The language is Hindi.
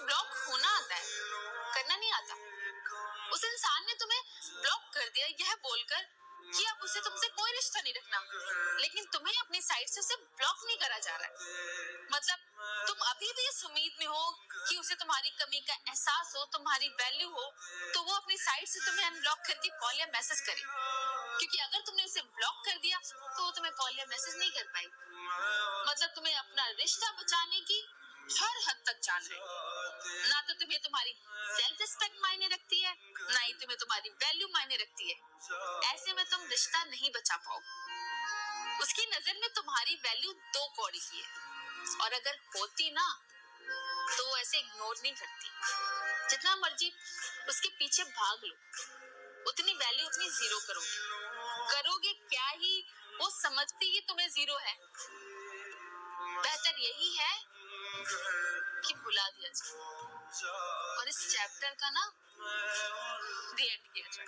ब्लॉक होना आता है, करना नहीं आता। उस इंसान ने तुम्हें ब्लॉक कर दिया यह बोलकर कि अब उसे तुमसे कोई रिश्ता नहीं रखना, लेकिन तुम्हें अपनी साइड से उसे ब्लॉक नहीं करा जा रहा है। मतलब तुम अभी भी इस उम्मीद में हो कि उसे तुम्हारी कमी का एहसास हो, तुम्हारी वैल्यू हो, तो वो अपनी साइड से तुम्हें अनब्लॉक करके कॉल या मैसेज करे, क्योंकि अगर तुमने उसे ब्लॉक कर दिया तो वो तुम्हें कॉल या मैसेज नहीं कर पाई। मतलब तुम्हें अपना रिश्ता बचाने की हर हद तक जान रहे, ना तो तुम्हें तुम्हारी सेल्फ रिस्पेक्ट मायने रखती है, ना ही तुम्हें तुम्हारी वैल्यू मायने रखती है। ऐसे में तुम रिश्ता नहीं बचा पाओ। उसकी नजर में तुम्हारी वैल्यू 2 कौड़ी की है, और अगर होती ना तो वो ऐसे इग्नोर नहीं करती। जितना मर्जी उसके पीछे भाग लो, उतनी वैल्यू उतनी जीरो करोगे क्या ही, वो समझती ही तुम्हें जीरो है। बेहतर यही है कि भुला दिया जाए और इस चैप्टर का ना द एंड किया जाए।